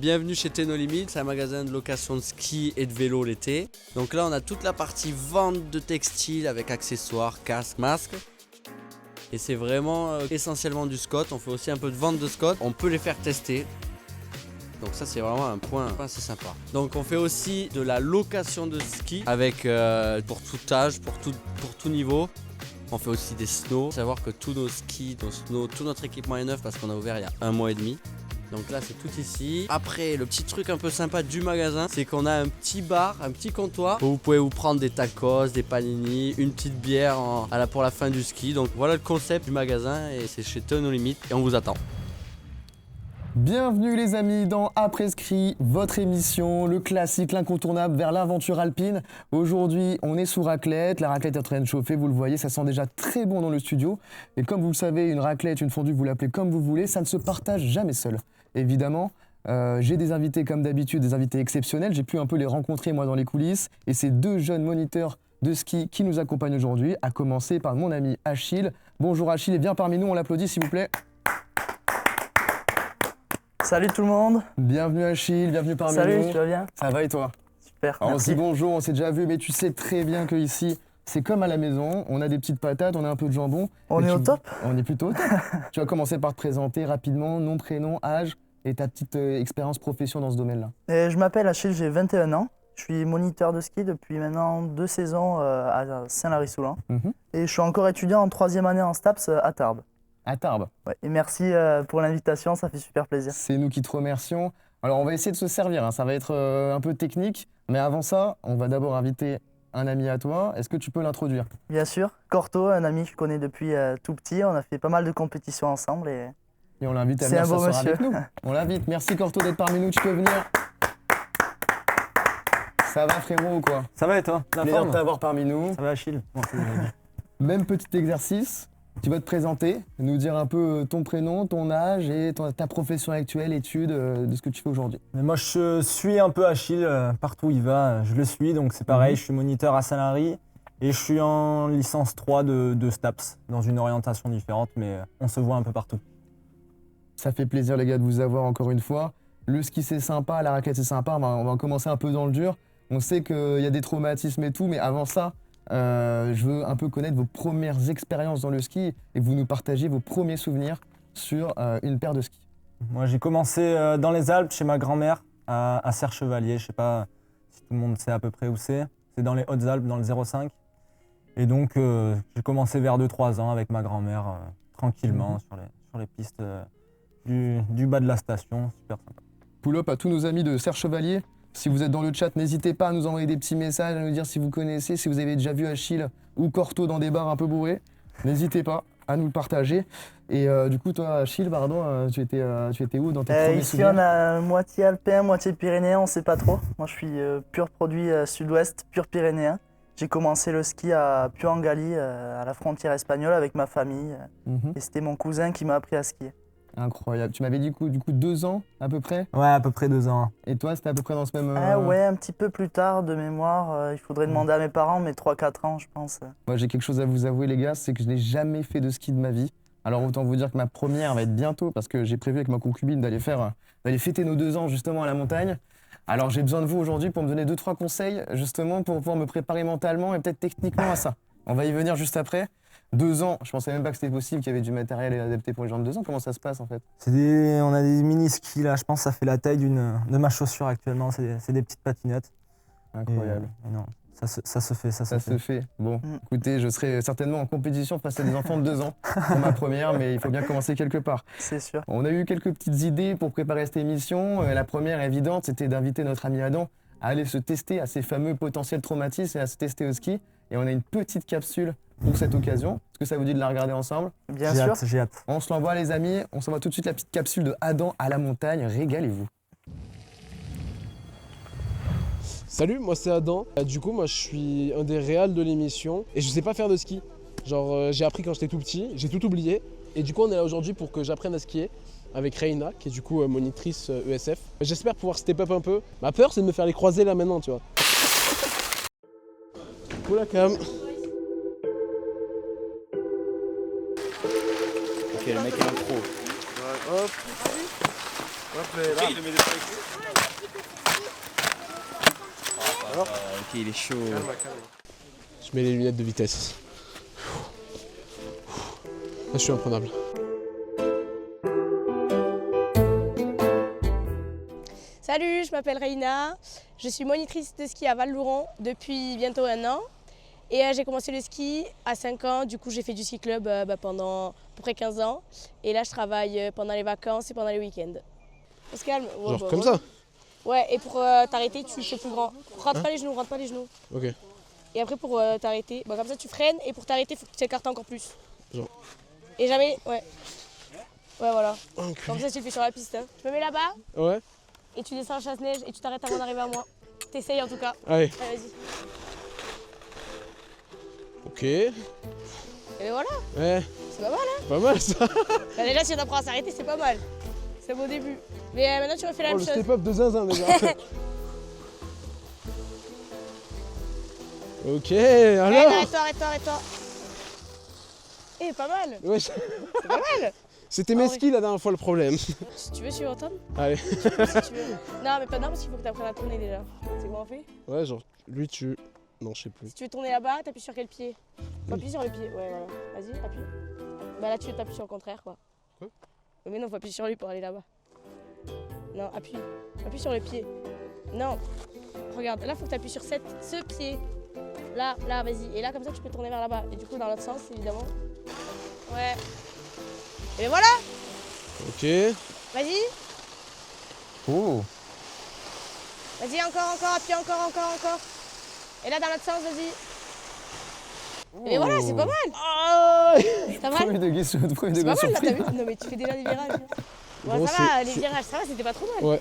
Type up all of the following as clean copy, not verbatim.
Bienvenue chez Tenno Limit, c'est un magasin de location de ski et de vélo l'été. Donc là on a toute la partie vente de textiles avec accessoires, casques, masques. Et c'est vraiment essentiellement du Scott, on fait aussi un peu de vente de Scott, on peut les faire tester. Donc ça c'est vraiment un point assez sympa. Donc on fait aussi de la location de ski avec pour tout âge, pour tout niveau. On fait aussi des snows. Il faut savoir que tous nos skis, nos snows, tout notre équipement est neuf parce qu'on a ouvert il y a 1 mois et demi. Donc là c'est tout ici. Après le petit truc un peu sympa du magasin, c'est qu'on a un petit bar, un petit comptoir où vous pouvez vous prendre des tacos, des panini, une petite bière pour la fin du ski. Donc voilà le concept du magasin et c'est chez Tenno Limit et on vous attend. Bienvenue les amis dans Après Ski, votre émission, le classique, l'incontournable vers l'aventure alpine. Aujourd'hui, on est sous raclette, la raclette est en train de chauffer, vous le voyez, ça sent déjà très bon dans le studio. Et comme vous le savez, une raclette, une fondue, vous l'appelez comme vous voulez, ça ne se partage jamais seul. Évidemment, j'ai des invités comme d'habitude, des invités exceptionnels, j'ai pu un peu les rencontrer moi dans les coulisses. Et ces deux jeunes moniteurs de ski qui nous accompagnent aujourd'hui, à commencer par mon ami Achille. Bonjour Achille, et bien parmi nous, on l'applaudit s'il vous plaît. Salut tout le monde. Bienvenue Achille, bienvenue parmi nous. Salut, tu vas bien? Ça va et toi? Super, Alors, on merci. se dit bonjour, on s'est déjà vu, mais tu sais très bien que ici, c'est comme à la maison, on a des petites patates, on a un peu de jambon. On est au top? On est plutôt au top. Tu vas commencer par te présenter rapidement, nom, prénom, âge et ta petite expérience profession dans ce domaine-là. Je m'appelle Achille, j'ai 21 ans. Je suis moniteur de ski depuis maintenant 2 saisons à Saint-Lary-Soulan. Et je suis encore étudiant en 3e année en STAPS à Tarbes. À Tarbes. Ouais, et merci pour l'invitation, ça fait super plaisir. C'est nous qui te remercions. Alors on va essayer de se servir, hein. Ça va être un peu technique, mais avant ça, on va d'abord inviter un ami à toi. Est-ce que tu peux l'introduire? Bien sûr, Corto, un ami que je connais depuis tout petit, on a fait pas mal de compétitions ensemble et on l'invite à c'est venir un beau s'asseoir monsieur. avec nous. On l'invite. Merci Corto d'être parmi nous, tu peux venir. Ça va frérot ou quoi? Ça va et toi? La Plaisir forme de t'avoir parmi nous. Ça va Achille? Bon, Même petit exercice, tu vas te présenter, nous dire un peu ton prénom, ton âge et ta profession actuelle, études, de ce que tu fais aujourd'hui. Mais moi je suis un peu Achille, partout où il va, je le suis, donc c'est pareil, je suis moniteur à Saint-Lary et je suis en licence 3 de STAPS, dans une orientation différente, mais on se voit un peu partout. Ça fait plaisir les gars de vous avoir encore une fois. Le ski c'est sympa, la raquette c'est sympa, on va commencer un peu dans le dur. On sait qu'il y a des traumatismes et tout, mais avant ça, je veux un peu connaître vos premières expériences dans le ski et que vous nous partagiez vos premiers souvenirs sur une paire de skis. Moi j'ai commencé dans les Alpes chez ma grand-mère à Serre-Chevalier, je sais pas si tout le monde sait à peu près où c'est dans les Hautes-Alpes, dans le 05. Et donc j'ai commencé vers 2-3 ans avec ma grand-mère, tranquillement sur les pistes du bas de la station, super sympa. Pull-up à tous nos amis de Serre-Chevalier. Si vous êtes dans le chat, n'hésitez pas à nous envoyer des petits messages, à nous dire si vous connaissez, si vous avez déjà vu Achille ou Corto dans des bars un peu bourrés. N'hésitez pas à nous le partager. Et du coup, toi, Achille, pardon, tu étais où dans tes premiers ici souvenirs? on a moitié alpin, moitié pyrénéen, on sait pas trop. Moi je suis pur produit sud-ouest, pur pyrénéen. J'ai commencé le ski à Puangali, à la frontière espagnole avec ma famille. Et c'était mon cousin qui m'a appris à skier. Incroyable. Tu m'avais dit du coup 2 ans à peu près? Ouais, à peu près 2 ans. Et toi, c'était à peu près dans ce même... Ouais, un petit peu plus tard de mémoire. Il faudrait demander à mes parents, mais 3-4 ans je pense. Moi, j'ai quelque chose à vous avouer les gars, c'est que je n'ai jamais fait de ski de ma vie. Alors autant vous dire que ma première va être bientôt parce que j'ai prévu avec ma concubine d'aller fêter nos 2 ans justement à la montagne. Alors j'ai besoin de vous aujourd'hui pour me donner 2-3 conseils justement pour pouvoir me préparer mentalement et peut-être techniquement à ça. On va y venir juste après. 2 ans, je pensais même pas que c'était possible, qu'il y avait du matériel adapté pour les gens de 2 ans. Comment ça se passe en fait? On a des mini-skis là, je pense que ça fait la taille de ma chaussure actuellement, c'est des petites patinettes. Incroyable. Et non, ça se fait. Ça se fait. Bon, écoutez, je serai certainement en compétition face à des enfants de 2 ans pour ma première, mais il faut bien commencer quelque part. C'est sûr. On a eu quelques petites idées pour préparer cette émission. La première évidente, c'était d'inviter notre ami Adam à aller se tester à ses fameux potentiels traumatismes et à se tester au ski. Et on a une petite capsule pour cette occasion. Est-ce que ça vous dit de la regarder ensemble? Bien sûr. J'ai hâte. On se l'envoie les amis, on s'envoie tout de suite la petite capsule de Adam à la montagne. Régalez-vous. Salut, moi c'est Adam. Du coup, moi je suis un des réals de l'émission et je sais pas faire de ski. Genre, j'ai appris quand j'étais tout petit, j'ai tout oublié. Et du coup, on est là aujourd'hui pour que j'apprenne à skier avec Reina, qui est du coup monitrice ESF. J'espère pouvoir step up un peu. Ma peur, c'est de me faire les croiser là maintenant, tu vois. Pour la cam. Ok, le mec est un pro. Hop. Ok, il est chaud. Je mets les lunettes de vitesse. Là, je suis imprenable. Salut, je m'appelle Reina. Je suis monitrice de ski à Val-Louron depuis bientôt 1 an. Et j'ai commencé le ski à 5 ans. Du coup, j'ai fait du ski club pendant à peu près 15 ans. Et là, je travaille pendant les vacances et pendant les week-ends. On se calme. Ouais, Genre comme ça? Ouais, et pour t'arrêter, tu fais plus grand. Rentre pas les genoux, rentre pas les genoux. Ok. Et après, pour t'arrêter, comme ça, tu freines. Et pour t'arrêter, il faut que tu t'écartes encore plus. Genre. Et jamais, ouais. Ouais, voilà. Enculé. Comme ça, tu le fais sur la piste. Hein. Je me mets là-bas. Ouais. Et tu descends la chasse-neige et tu t'arrêtes avant d'arriver à moi. T'essayes en tout cas. Allez. Allez, vas-y. Ok. Et ben voilà, Ouais. c'est pas mal hein. Pas mal ça. Bah, déjà si on apprend à s'arrêter, c'est pas mal. C'est un beau début. Mais maintenant tu refais la Oh, même le chose. step-up de zinzin déjà. Ok, Allez, alors. arrête-toi. Eh, pas mal. Ouais, C'est pas mal. c'était Ah mes oui. skis la dernière fois le problème. Si tu veux suivre Tom, Allez. si tu veux. Non, mais pas non, parce qu'il faut que tu apprennes à tourner déjà. C'est comment on fait? Ouais, genre, lui tu... Non, je sais plus. Si tu veux tourner là-bas, t'appuies sur quel pied? Faut appuyer sur le pied. Ouais, voilà. Vas-y, appuie. Bah là, tu t'appuies sur le contraire, quoi. Quoi? Mais non, faut appuyer sur lui pour aller là-bas. Non, appuie. Appuie sur le pied. Non. Regarde, là, faut que t'appuies sur ce pied. Là, vas-y. Et là, comme ça, tu peux tourner vers là-bas. Et du coup, dans l'autre sens, évidemment. Ouais. Et voilà. Ok. Vas-y. Oh. Vas-y, encore, appuie encore. Et là, dans l'autre sens, vas-y. Et voilà, c'est pas mal. C'est pas Premier mal. degré, C'est pas mal, là, surprise. t'as vu? Non, mais tu fais déjà des virages. Bon, Bon, ça c'est- va, les c'est- virages, ça va, c'était pas trop mal. Ouais.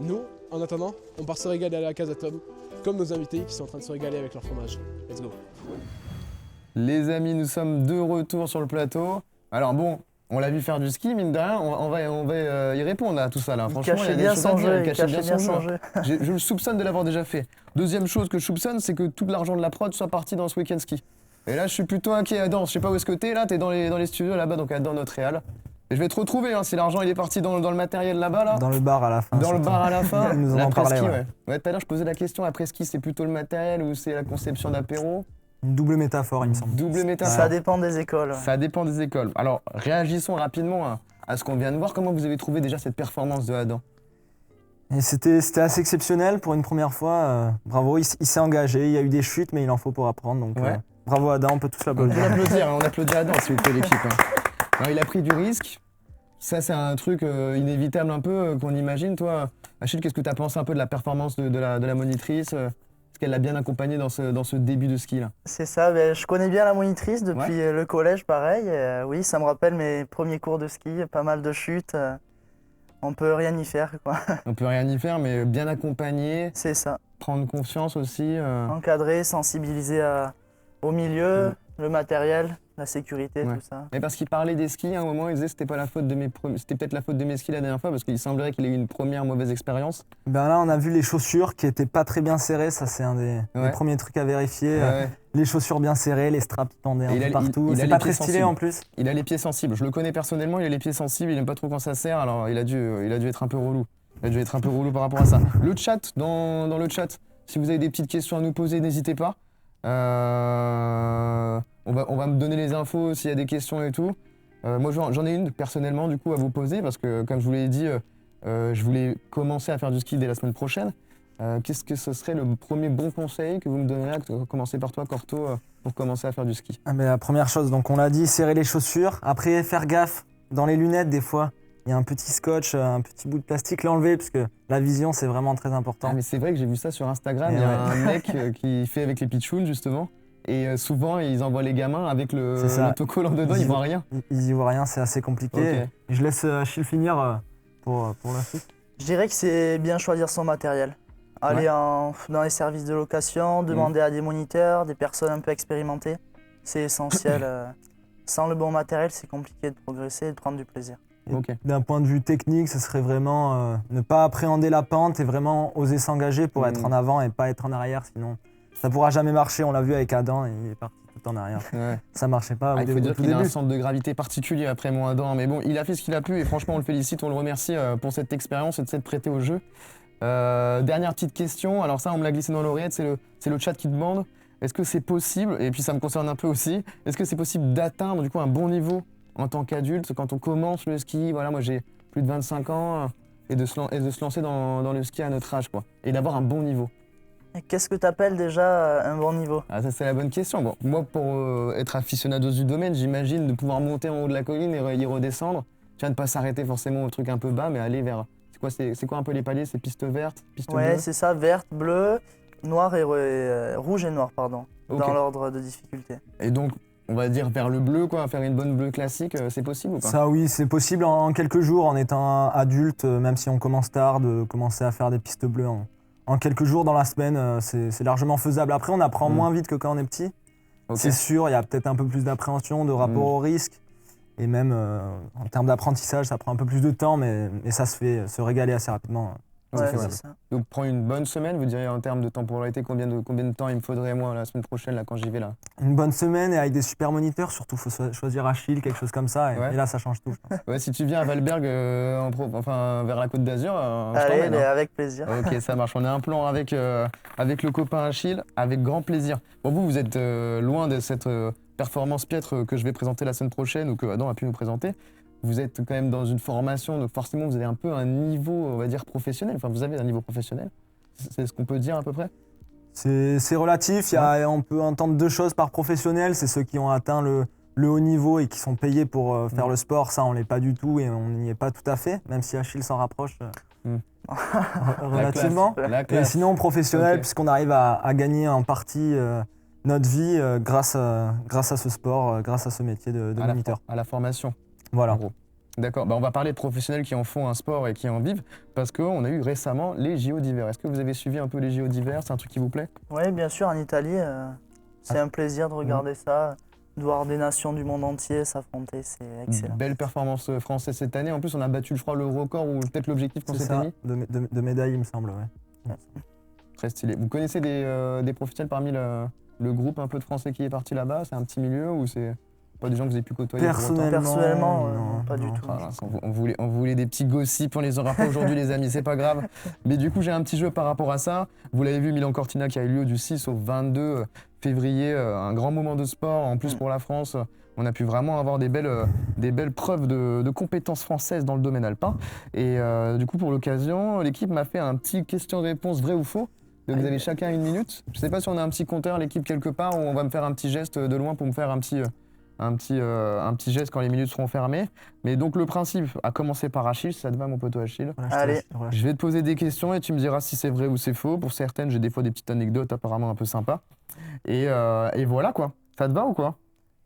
Nous, en attendant, on part se régaler à la Casa Tom, comme nos invités qui sont en train de se régaler avec leur fromage. Let's go. Les amis, nous sommes de retour sur le plateau. Alors bon, on l'a vu faire du ski, mine de rien, on va y répondre à tout ça là. Il Franchement, cachait y a des bien choses à son dire, jeu, il cachait bien son jeu. jeu. Je le soupçonne de l'avoir déjà fait. Deuxième chose que je soupçonne, c'est que tout l'argent de la prod soit parti dans ce week-end ski. Et là, je suis plutôt inquiet, Adam. Je sais pas où est-ce que t'es, là, t'es dans les studios là-bas, donc dans notre réal. Et je vais te retrouver, hein, si l'argent il est parti dans le matériel là-bas, là. Dans le bar à la fin. Dans le surtout. bar à la fin. Ils nous en ont L'après-ski, parlé, ouais. Ouais, tout à l'heure, je posais la question, après-ski, c'est plutôt le matériel ou c'est la conception d'apéro? Une double métaphore, il me semble. Double métaphore. Ça dépend des écoles. Ça dépend des écoles. Alors, réagissons rapidement à ce qu'on vient de voir. Comment vous avez trouvé déjà cette performance de Adam? Et c'était assez exceptionnel pour une première fois. Bravo, il s'est engagé. Il y a eu des chutes, mais il en faut pour apprendre. Donc, Ouais. bravo Adam, on peut tous On l'applaudir. peut l'applaudir, on applaudit Adam, s'il vous plaît, l'équipe. Alors, il a pris du risque. Ça, c'est un truc inévitable un peu qu'on imagine. Toi, Achille, qu'est-ce que tu as pensé un peu de la performance de la monitrice Est-ce qu'elle l'a bien accompagnée dans ce début de ski là? C'est ça, je connais bien la monitrice depuis le collège, pareil. Oui, ça me rappelle mes premiers cours de ski, pas mal de chutes. On peut rien y faire, quoi. On peut rien y faire, mais bien accompagnée, C'est ça. prendre confiance aussi. Encadrer, sensibiliser au milieu, le matériel, la sécurité, Ouais. tout ça. Mais parce qu'il parlait des skis, à un moment, il disait que c'était pas la faute de c'était peut-être la faute de mes skis la dernière fois, parce qu'il semblerait qu'il ait eu une première mauvaise expérience. Ben là, on a vu les chaussures qui étaient pas très bien serrées. Ça, c'est un des Ouais. premiers trucs à vérifier. Ouais. Les chaussures bien serrées, les straps qui pendaient Et un peu partout. il a C'est les pas pieds très stylé sensibles. en plus. Il a les pieds sensibles. Je le connais personnellement, il a les pieds sensibles, il aime pas trop quand ça serre, alors il a dû être un peu relou. Il a dû être un peu relou par rapport à ça. Le chat, dans le chat, si vous avez des petites questions à nous poser, n'hésitez pas. On va me donner les infos s'il y a des questions et tout. Moi, j'en ai une personnellement du coup à vous poser parce que, comme je vous l'ai dit, je voulais commencer à faire du ski dès la semaine prochaine. Qu'est-ce que ce serait le premier bon conseil que vous me donneriez, à commencer par toi, Corto, pour commencer à faire du ski? Ah, mais la première chose, donc on l'a dit, serrer les chaussures. Après, faire gaffe dans les lunettes des fois. Il y a un petit scotch, un petit bout de plastique, l'enlever parce que la vision c'est vraiment très important. Ah, mais c'est vrai que j'ai vu ça sur Instagram, Et il y a ouais. un mec qui fait avec les pitchouns justement. Et souvent, ils envoient les gamins avec C'est ça. l'autocollant dedans, ils voient rien. Ils y voient rien, c'est assez compliqué. Ok. Je laisse Achille finir pour la suite. Je dirais que c'est bien choisir son matériel. Aller dans les services de location, demander à des moniteurs, des personnes un peu expérimentées. C'est essentiel. Sans le bon matériel, c'est compliqué de progresser et de prendre du plaisir. Et Ok. D'un point de vue technique, ce serait vraiment ne pas appréhender la pente et vraiment oser s'engager pour être en avant et pas être en arrière, sinon ça pourra jamais marcher. On l'a vu avec Adam, il est parti tout tout en arrière. Ouais. Ça marchait pas Il faut au dire tout qu'il a un début. centre de gravité particulier après mon Adam, mais bon, il a fait ce qu'il a pu et franchement, on le félicite, on le remercie pour cette expérience et de s'être prêté au jeu. Dernière petite question, alors ça, on me l'a glissé dans l'oreillette, c'est le chat qui demande. Est-ce que c'est possible, et puis ça me concerne un peu aussi, est-ce que c'est possible d'atteindre du coup un bon niveau en tant qu'adulte quand on commence le ski? Voilà, moi j'ai plus de 25 ans et de se lancer dans le ski à notre âge, quoi, et d'avoir un bon niveau. Et qu'est-ce que tu appelles déjà un bon niveau? Ah, ça c'est la bonne question. Bon, moi pour être aficionado du domaine, j'imagine de pouvoir monter en haut de la colline et y redescendre. Tu vois, ne pas s'arrêter forcément au truc un peu bas, mais aller vers... C'est quoi un peu les paliers? C'est piste verte, piste bleue? Ouais, c'est ça, verte, bleue, noire et rouge et noir, pardon, Ok. dans l'ordre de difficulté. Et donc, on va dire vers le bleu, quoi, faire une bonne bleue classique, c'est possible ou pas? Ça oui, c'est possible en quelques jours en étant adulte, même si on commence tard, de commencer à faire des pistes bleues en quelques jours dans la semaine, c'est largement faisable. Après, on apprend moins vite que quand on est petit. Ok. C'est sûr, il y a peut-être un peu plus d'appréhension, de rapport au risque. Et même en termes d'apprentissage, ça prend un peu plus de temps, mais ça se fait se régaler assez rapidement. Ouais, faisable. c'est ça. Donc, prendre une bonne semaine, vous diriez en termes de temporalité, combien de temps il me faudrait, moi, la semaine prochaine, là, quand j'y vais, là? Une bonne semaine et avec des super moniteurs, surtout, il faut choisir Achille, quelque chose comme ça. Ouais. Et là, ça change tout. Je pense. Ouais, si tu viens à Valberg, enfin, vers la Côte d'Azur, je Allez, t'emmène, hein. avec plaisir. Ok, ça marche. On a un plan avec le copain Achille, avec grand plaisir. Bon, vous êtes loin de cette performance piètre que je vais présenter la semaine prochaine ou que Adam a pu nous présenter. Vous êtes quand même dans une formation, donc forcément vous avez un peu un niveau, on va dire, professionnel. Enfin, vous avez un niveau professionnel. C'est ce qu'on peut dire à peu près? C'est relatif, on peut entendre deux choses par professionnel, c'est ceux qui ont atteint le haut niveau et qui sont payés pour faire le sport, ça on l'est pas du tout et on n'y est pas tout à fait, même si Achille s'en rapproche relativement. La Et classe. sinon professionnel, Ok. puisqu'on arrive à gagner en partie notre vie grâce à ce sport, grâce à ce métier de à moniteur. à la formation, Voilà. en gros. D'accord, on va parler de professionnels qui en font un sport et qui en vivent, parce qu'on a eu récemment les JO d'hiver. Est-ce que vous avez suivi un peu les JO d'hiver? C'est un truc qui vous plaît? Oui, bien sûr, en Italie, c'est un plaisir de regarder ça, de voir des nations du monde entier s'affronter, c'est excellent. Belle performance française cette année. En plus, on a battu, je crois, le record ou peut-être l'objectif qu'on C'est s'était ça, mis. de médailles il me semble. Ouais. Très stylé. Vous connaissez des professionnels parmi le groupe un peu de Français qui est parti là-bas? C'est un petit milieu ou c'est pas des gens que vous avez pu côtoyer pour autant? Personnellement, non, pas du non. tout. Ah, on voulait des petits gossips, on les aura pas aujourd'hui les amis, c'est pas grave. Mais du coup j'ai un petit jeu par rapport à ça. Vous l'avez vu, Milan Cortina qui a eu lieu du 6 au 22 février, un grand moment de sport en plus pour la France. On a pu vraiment avoir des belles preuves de compétences françaises dans le domaine alpin. Et du coup pour l'occasion, l'équipe m'a fait un petit question-réponse vrai ou faux. Donc vous avez chacun 1 minute. Je sais pas si on a un petit compteur l'équipe quelque part ou on va me faire un petit geste de loin pour me faire un petit geste quand les minutes seront fermées. Mais donc le principe, à commencer par Achille, ça te va mon poteau Achille? Voilà, je te Allez. laisse, voilà. Je vais te poser des questions et tu me diras si c'est vrai ou c'est faux. Pour certaines, j'ai des fois des petites anecdotes apparemment un peu sympas. Et voilà quoi. Ça te va ou quoi?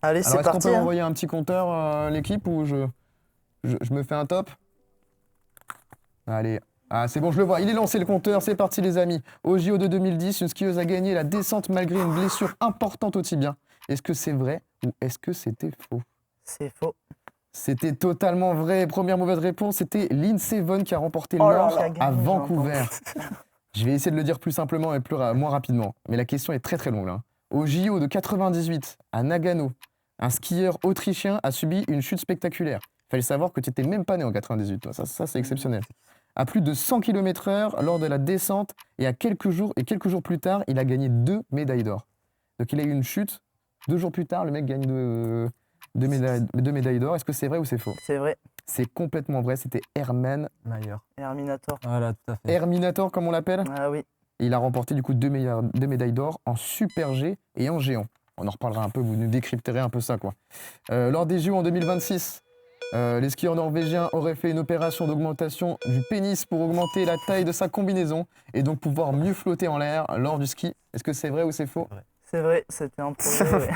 Allez, Alors c'est est-ce qu'on parti. peut Hein. envoyer un petit compteur l'équipe ou je me fais un top? Allez. Ah c'est bon, je le vois. Il est lancé le compteur. C'est parti les amis. Au JO de 2010, une skieuse a gagné la descente malgré une blessure importante au tibia. Est-ce que c'est vrai ou est-ce que c'était faux? C'est faux. C'était totalement vrai. Première mauvaise réponse, c'était Lindsey Vonn qui a remporté Oh là l'or là, à gagné, Vancouver. Je vais essayer de le dire plus simplement et moins rapidement. Mais la question est très très longue là. Au JO de 98, à Nagano, un skieur autrichien a subi une chute spectaculaire. Il fallait savoir que tu n'étais même pas né en 98. Toi. Ça c'est exceptionnel. À plus de 100 km/h lors de la descente et quelques jours plus tard, il a gagné 2 médailles d'or. Donc il a eu une chute. 2 jours plus tard, le mec gagne deux médailles d'or. Est-ce que c'est vrai ou c'est faux? C'est vrai. C'est complètement vrai. C'était Herman Meilleur. Herminator. Voilà, tout à fait. Herminator, comme on l'appelle. Ah oui. Et il a remporté du coup 2 médailles d'or en super G et en géant. On en reparlera un peu, vous nous décrypterez un peu ça quoi. Lors des JO en 2026, les skieurs norvégiens auraient fait une opération d'augmentation du pénis pour augmenter la taille de sa combinaison et donc pouvoir mieux flotter en l'air lors du ski. Est-ce que c'est vrai ou c'est faux? C'est vrai, c'était un projet. Ouais.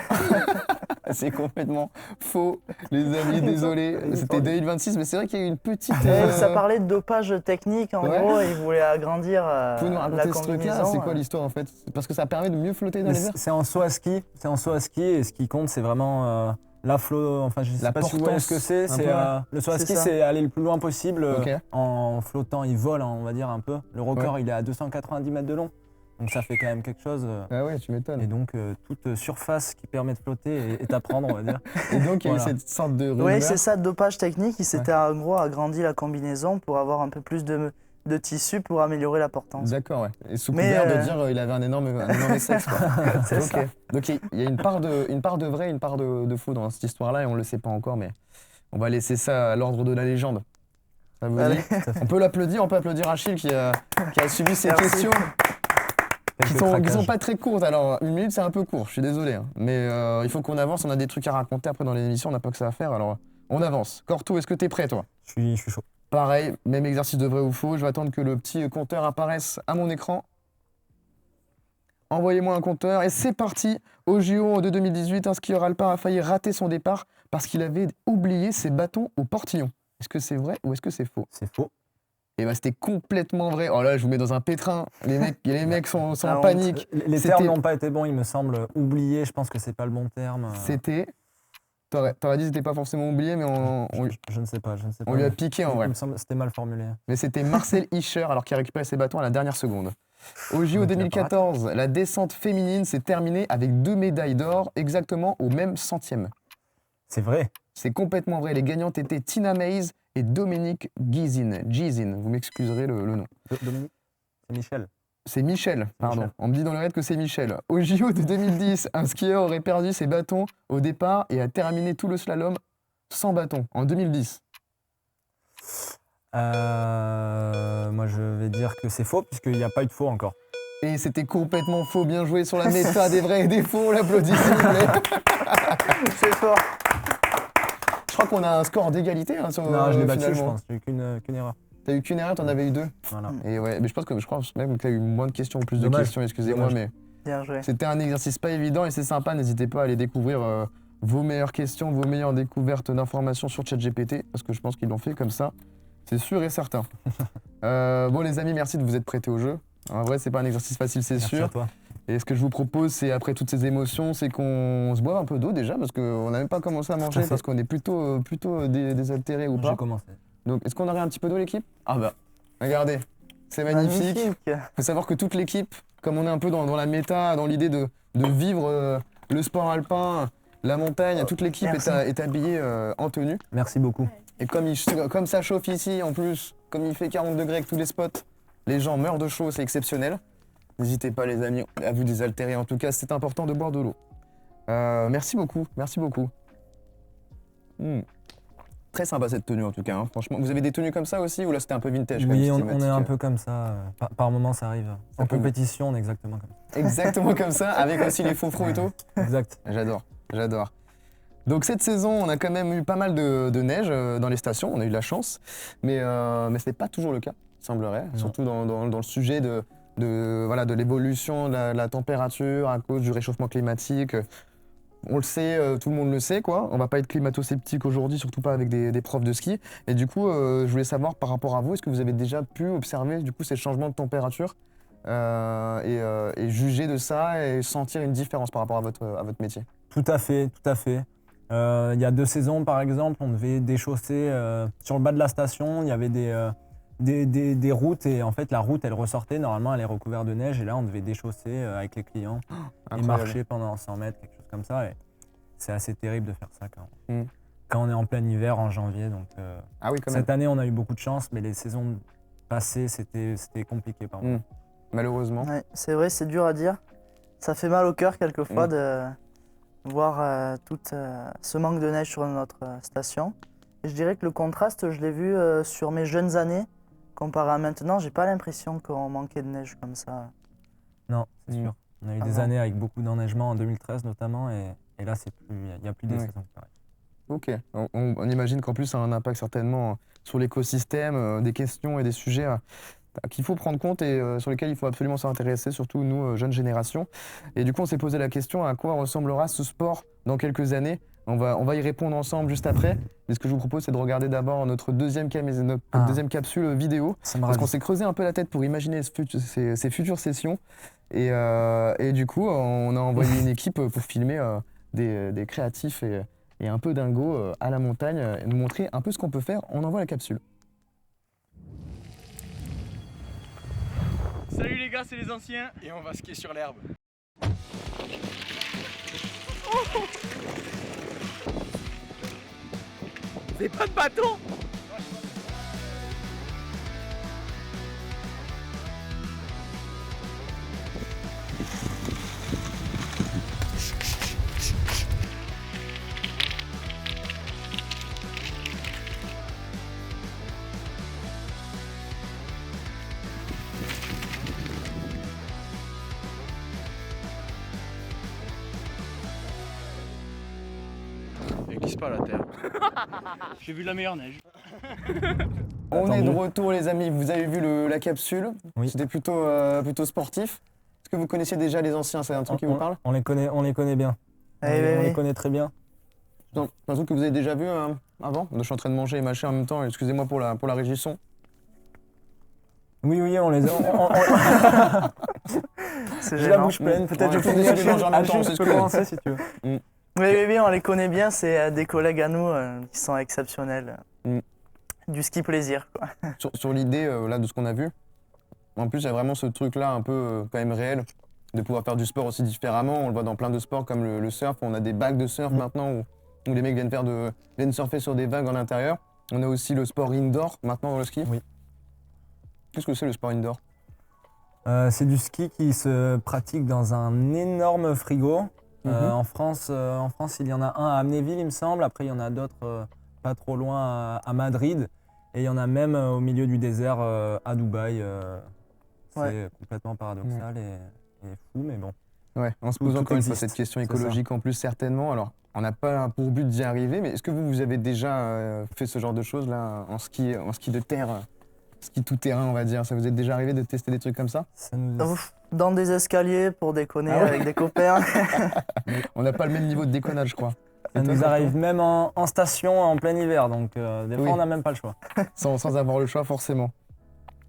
C'est complètement faux, les amis, désolé. C'était 2026, mais c'est vrai qu'il y a eu une petite... Ça parlait de dopage technique en Ouais. gros, et il voulait agrandir Vous pouvez nous la raconter ce truc-là? combinaison. C'est quoi l'histoire en fait? Parce que ça permet de mieux flotter dans les airs? C'est en saut à ski. C'est en saut à ski et ce qui compte, c'est vraiment la flow. Enfin, je sais La pas si vous voyez ce que c'est. portance, un peu, Le saut à C'est ski, ça. c'est aller le plus loin possible Ok. en flottant. Il vole, on va dire un peu. Le record, il est à 290 mètres de long. Donc ça fait quand même quelque chose. Ah ouais, tu m'étonnes. Et donc toute surface qui permet de flotter est à prendre, on va dire. Et donc il y a eu Voilà. cette sorte de rumeur. Oui, c'est ça, dopage technique. Il s'était en gros agrandi la combinaison pour avoir un peu plus de tissu pour améliorer la portance. D'accord, ouais. Et sous Mais, couvert de dire il avait un énorme sexe, quoi. C'est Ok. ça. Donc il y a une part de vrai, une part de faux dans cette histoire-là et on le sait pas encore, mais on va laisser ça à l'ordre de la légende. Ça vous Allez. dit? On peut applaudir Achille qui a subi ces Merci. questions qui Quelques sont craquages. pas très courtes. Alors 1 minute c'est un peu court, je suis désolé, hein. Mais il faut qu'on avance, on a des trucs à raconter après dans l'émission, on n'a pas que ça à faire, alors on avance. Corto, est-ce que t'es prêt toi? Je suis chaud. Pareil, même exercice de vrai ou faux. Je vais attendre que le petit compteur apparaisse à mon écran. Envoyez-moi un compteur et c'est parti. Au JO de 2018, un skieur alpin a failli rater son départ parce qu'il avait oublié ses bâtons au portillon. Est-ce que c'est vrai ou est-ce que c'est faux? C'est faux. Et bah c'était complètement vrai. Oh là, je vous mets dans un pétrin. Les mecs sont La en honte. panique. Les C'était- termes n'ont pas été bons, il me semble. Oublié, je pense que c'est pas le bon terme. C'était... T'aurais dit que c'était pas forcément oublié, mais Je ne sais pas, on lui a piqué en vrai. Il me semble que c'était mal formulé. Mais c'était Marcel Hirscher alors qui a récupéré ses bâtons à la dernière seconde. Au JO Donc, 2014, la descente féminine s'est terminée avec 2 médailles d'or exactement au même centième. C'est vrai. C'est complètement vrai. Les gagnantes étaient Tina Mays et Dominique Gizin. Vous m'excuserez le nom. Dominique, c'est Michel. C'est Michel, pardon. Michel. On me dit dans le raid que c'est Michel. Au JO de 2010, un skieur aurait perdu ses bâtons au départ et a terminé tout le slalom sans bâton en 2010. Moi, je vais dire que c'est faux, puisqu'il n'y a pas eu de faux encore. Et c'était complètement faux. Bien joué sur la méta des vrais et des faux. On l'applaudit, s'il vous plaît. C'est fort. Je crois qu'on a un score d'égalité. Hein, Non, je l'ai battu, je finalement. pense. J'ai eu qu'une erreur. T'as eu qu'une erreur, t'en avais eu 2. Voilà. Et ouais, mais je crois même que t'as eu moins de questions ou plus Dommage. de questions, excusez-moi, Dommage. mais Bien joué. c'était un exercice pas évident et c'est sympa. N'hésitez pas à aller découvrir vos meilleures questions, vos meilleures découvertes d'informations sur ChatGPT, parce que je pense qu'ils l'ont fait comme ça, c'est sûr et certain. Bon les amis, merci de vous être prêtés au jeu. En vrai, c'est pas un exercice facile, c'est Merci sûr. à toi. Et ce que je vous propose, c'est après toutes ces émotions, c'est qu'on se boive un peu d'eau déjà, parce qu'on n'a même pas commencé à manger, fait. parce qu'on est plutôt désaltéré ou pas. J'ai commencé. Donc, est-ce qu'on aurait un petit peu d'eau, l'équipe? Ah bah, regardez, c'est magnifique. Il faut savoir que toute l'équipe, comme on est un peu dans la méta, dans l'idée de vivre le sport alpin, la montagne, toute l'équipe est habillée en tenue. Merci beaucoup. Et comme ça chauffe ici, en plus, comme il fait 40 degrés avec tous les spots, les gens meurent de chaud, c'est exceptionnel. N'hésitez pas, les amis, à vous désaltérer. En tout cas, c'est important de boire de l'eau. Merci beaucoup, merci beaucoup. Très sympa cette tenue en tout cas, hein. Franchement. Vous avez des tenues comme ça aussi ou là c'était un peu vintage? Oui, comme on est thématique un peu comme ça. Par moment, ça arrive. En Un peu. compétition, on est exactement comme ça. Exactement comme ça, avec aussi les faux frots et tout. Exact. J'adore. Donc cette saison, on a quand même eu pas mal de neige dans les stations, on a eu de la chance, mais ce n'est pas toujours le cas, il semblerait, Non. surtout dans le sujet de l'évolution de la température à cause du réchauffement climatique. On le sait, tout le monde le sait, quoi. On va pas être climato-sceptique aujourd'hui, surtout pas avec des profs de ski. Et du coup, je voulais savoir par rapport à vous, est-ce que vous avez déjà pu observer du coup ces changements de température et juger de ça et sentir une différence par rapport à votre métier? Tout à fait, tout à fait. Il y a 2 saisons, par exemple, on devait déchausser sur le bas de la station. Il y avait des routes et en fait, la route, elle ressortait. Normalement, elle est recouverte de neige et là, on devait déchausser avec les clients et Incroyable. marcher pendant 100 mètres, quelque chose comme ça. Et c'est assez terrible de faire ça Mm. quand on est en plein hiver, en janvier. Donc, Ah oui, quand même. cette année, on a eu beaucoup de chance, mais les saisons passées, c'était compliqué par moment. Malheureusement. Ouais, c'est vrai, c'est dur à dire. Ça fait mal au cœur quelquefois de voir tout ce manque de neige sur notre station. Et je dirais que le contraste, je l'ai vu sur mes jeunes années. Comparé à maintenant, j'ai pas l'impression qu'on manquait de neige comme ça. Non, c'est Mm. sûr. On a eu Ah des non. années avec beaucoup d'enneigement en 2013 notamment, et là, il n'y a plus des Ouais. saisons pareilles. Ok. On imagine qu'en plus ça a un impact certainement sur l'écosystème, des questions et des sujets qu'il faut prendre compte et sur lesquels il faut absolument s'intéresser, surtout nous, jeunes générations. Et du coup, on s'est posé la question à quoi ressemblera ce sport dans quelques années. On va y répondre ensemble juste après. Mais ce que je vous propose, c'est de regarder d'abord notre deuxième capsule vidéo. Ça me Parce qu'on ravit. s'est creusé un peu la tête pour imaginer ces futures sessions. Et du coup, on a envoyé une équipe pour filmer des créatifs et un peu dingos à la montagne et nous montrer un peu ce qu'on peut faire. On envoie la capsule. Salut les gars, c'est les anciens et on va skier sur l'herbe. C'est pas de bâton. Elle glisse pas la terre. J'ai vu la meilleure neige. On est de retour les amis, vous avez vu la capsule, Oui. c'était plutôt sportif. Est-ce que vous connaissiez déjà les anciens, c'est un truc qui vous parle? On les connaît bien. Eh on oui. les connaît très bien. Non, c'est un truc que vous avez déjà vu avant? Je suis en train de manger et mâcher en même temps, excusez-moi pour la régie son. Oui, on les a. C'est J'ai la gênant. bouche pleine, peut-être Ouais, je peux faut les manger en même temps, Achille, c'est je ce peux que- commencer si tu veux. Oui, on les connaît bien, c'est des collègues à nous qui sont exceptionnels. Du ski plaisir, quoi. Sur l'idée là de ce qu'on a vu, en plus il y a vraiment ce truc là un peu quand même réel de pouvoir faire du sport aussi différemment. On le voit dans plein de sports comme le surf, on a des bacs de surf maintenant où les mecs viennent surfer sur des vagues en intérieur. On a aussi le sport indoor maintenant dans le ski. Oui. Qu'est-ce que c'est le sport indoor? C'est du ski qui se pratique dans un énorme frigo. En France, il y en a un à Amnéville, il me semble. Après, il y en a d'autres pas trop loin à Madrid. Et il y en a même au milieu du désert à Dubaï. C'est complètement paradoxal et fou, mais bon. Ouais, en se Tout- posant tout encore une fois existe, cette question c'est ça. écologique en plus certainement. Alors, on n'a pas pour but d'y arriver, mais est-ce que vous avez déjà fait ce genre de choses là en ski de terre, ski tout terrain on va dire? Ça vous est déjà arrivé de tester des trucs comme ça? Ça nous- Ouf, dans des escaliers pour déconner Ah ouais. avec des copains. On n'a pas le même niveau de déconnage je crois. Ça nous arrive même en station en plein hiver, donc des fois Oui. on n'a même pas le choix. Sans avoir le choix forcément.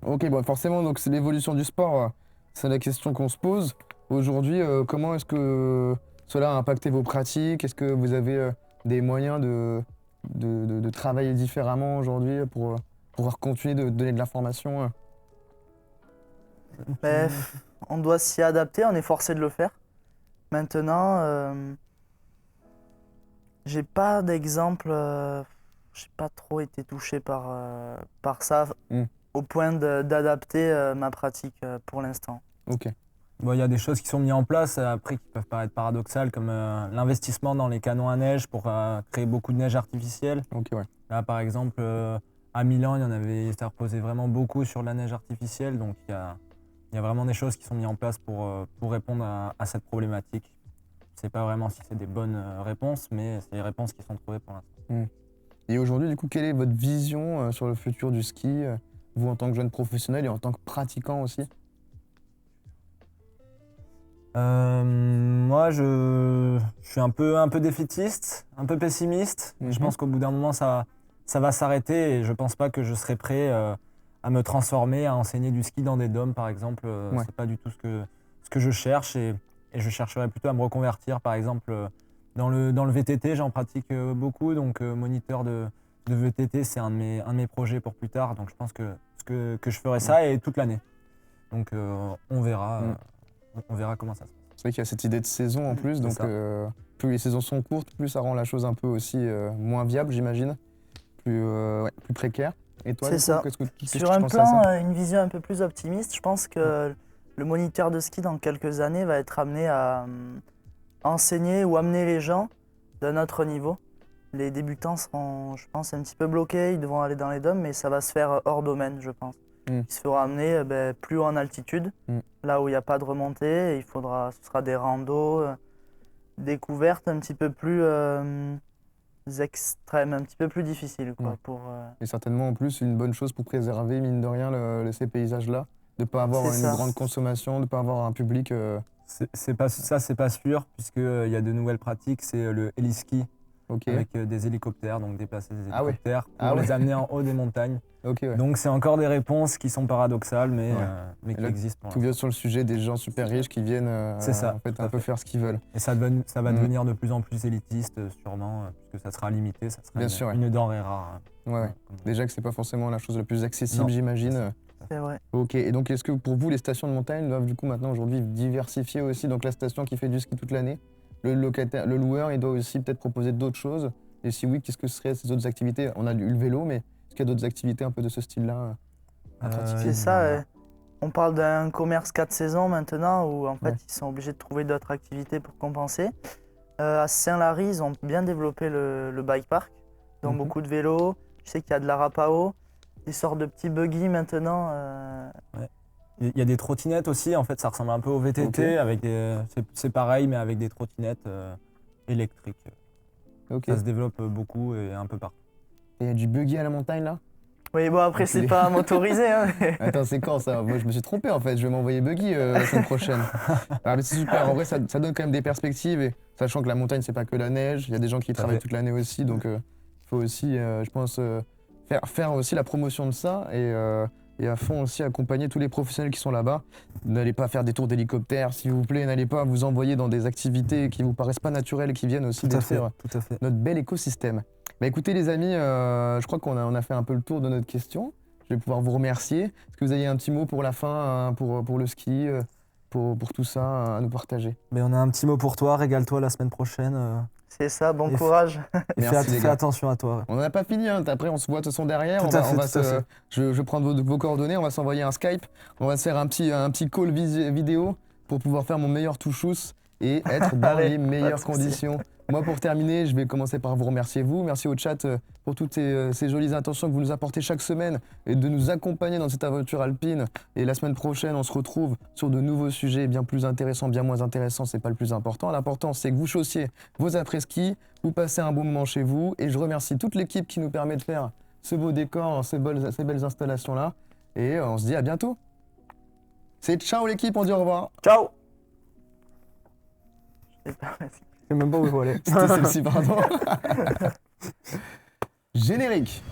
Ok, bon, forcément, donc c'est l'évolution du sport, c'est la question qu'on se pose. Aujourd'hui, comment est-ce que cela a impacté vos pratiques? Est-ce que vous avez des moyens de travailler différemment aujourd'hui pour pouvoir continuer de donner de l'information? Mais on doit s'y adapter, on est forcé de le faire. Maintenant, j'ai pas d'exemple, j'ai pas trop été touché par ça au point d'adapter ma pratique pour l'instant. Ok. Bon, il y a des choses qui sont mises en place après qui peuvent paraître paradoxales, comme l'investissement dans les canons à neige pour créer beaucoup de neige artificielle. Ok, ouais. Là, par exemple, à Milan, ça reposait vraiment beaucoup sur la neige artificielle, donc il y a vraiment des choses qui sont mises en place pour répondre à cette problématique. Je ne sais pas vraiment si c'est des bonnes réponses, mais c'est les réponses qui sont trouvées pour l'instant. Et aujourd'hui, du coup, quelle est votre vision sur le futur du ski, vous en tant que jeune professionnel et en tant que pratiquant aussi? Moi, je suis un peu défaitiste, un peu pessimiste. Je pense qu'au bout d'un moment, ça va s'arrêter et je pense pas que je serai prêt à me transformer, à enseigner du ski dans des dômes, par exemple. Ouais. C'est pas du tout ce que je cherche et je chercherais plutôt à me reconvertir, par exemple, dans le VTT. J'en pratique beaucoup, donc moniteur de VTT, c'est un de mes projets pour plus tard. Donc je pense que je ferai ça et toute l'année. Donc on verra. On verra comment ça se passe. C'est vrai qu'il y a cette idée de saison en plus, donc ça. plus les saisons sont courtes, plus ça rend la chose un peu aussi moins viable, j'imagine, plus précaire. Et toi, C'est du coup, ça. qu'est-ce que tu Sur un penses à ça? plan, une vision un peu plus optimiste, je pense que le moniteur de ski dans quelques années va être amené à enseigner ou amener les gens d'un autre niveau. Les débutants seront, je pense, un petit peu bloqués, ils devront aller dans les dômes, mais ça va se faire hors domaine, je pense. Il se fera amener plus haut en altitude, là où il n'y a pas de remontée, et ce sera des randos, découvertes un petit peu plus extrêmes, un petit peu plus difficiles. Quoi, Et certainement en plus une bonne chose pour préserver, mine de rien, ces paysages-là, de ne pas avoir C'est une ça. grande consommation, de ne pas avoir un public. C'est pas sûr, puisqu'il y a de nouvelles pratiques, c'est le héliski, Ok. avec des hélicoptères, donc déplacer des Ah ouais. hélicoptères pour Ah ouais. les amener en haut des montagnes. Ok, ouais. Donc c'est encore des réponses qui sont paradoxales, mais qui là, existent pour Tout vient sur le sujet des gens super riches qui viennent C'est ça, en fait, tout à un peu fait. faire ce qu'ils veulent. Et ça va devenir de plus en plus élitiste, sûrement, puisque ça sera limité, ça sera Bien sûr, ouais. une denrée rare. Ouais. Comme- Déjà que c'est pas forcément la chose la plus accessible, Non, j'imagine. C'est vrai. Ok, et donc est-ce que pour vous, les stations de montagne doivent du coup maintenant aujourd'hui diversifier aussi, donc la station qui fait du ski toute l'année, le loueur, il doit aussi peut-être proposer d'autres choses, et si oui, qu'est-ce que seraient ces autres activités? On a eu le vélo, mais est-ce qu'il y a d'autres activités un peu de ce style-là à pratiquer? C'est ça. On parle d'un commerce 4 saisons maintenant où en fait Ouais. ils sont obligés de trouver d'autres activités pour compenser. À Saint-Lary, ils ont bien développé le bike park, donc Mhm. beaucoup de vélos. Je sais qu'il y a de la rapao, des sortes de petits buggy maintenant. Il y a des trottinettes aussi, en fait, ça ressemble un peu au VTT, c'est pareil, mais avec des trottinettes électriques. Ok. Ça se développe beaucoup et un peu partout. Et il y a du buggy à la montagne là? Oui, bon après c'est Ok. pas motorisé. Hein, mais- Attends, c'est quand ça? Moi je me suis trompé en fait, je vais m'envoyer buggy la semaine prochaine. Ah, mais c'est super, en vrai ça donne quand même des perspectives, et sachant que la montagne c'est pas que la neige, il y a des gens qui y Tout à travaillent fait. toute l'année aussi, donc il faut aussi, je pense, faire aussi la promotion de ça et à fond aussi accompagner tous les professionnels qui sont là-bas. N'allez pas faire des tours d'hélicoptère, s'il vous plaît, n'allez pas vous envoyer dans des activités qui vous paraissent pas naturelles et qui viennent aussi Tout à fait, détruire tout à fait. notre bel écosystème. Bah écoutez les amis, je crois qu'on a fait un peu le tour de notre question. Je vais pouvoir vous remercier. Est-ce que vous avez un petit mot pour la fin, pour le ski, pour tout ça à nous partager? Mais on a un petit mot pour toi, régale-toi la semaine prochaine. C'est ça, bon Et courage. Et Merci, les fais gars. attention à toi. On n'en a pas fini, hein. Après on se voit de toute façon derrière. Tout à fait. Je vais prendre vos coordonnées, on va s'envoyer un Skype, on va se faire un petit call vidéo pour pouvoir faire mon meilleur touchous et être dans Allez, les pas de meilleures souci. conditions. Moi pour terminer, je vais commencer par vous remercier vous. Merci au chat pour toutes ces jolies intentions que vous nous apportez chaque semaine et de nous accompagner dans cette aventure alpine. Et la semaine prochaine, on se retrouve sur de nouveaux sujets bien plus intéressants, bien moins intéressants, c'est pas le plus important. L'important c'est que vous chaussiez vos après-ski, vous passez un bon moment chez vous, et je remercie toute l'équipe qui nous permet de faire ce beau décor, ces belles installations-là, et on se dit à bientôt. C'est ciao l'équipe, on dit au revoir. Ciao. C'est pas facile. Je sais même pas où il faut aller. C'était celle-ci, pardon. Générique.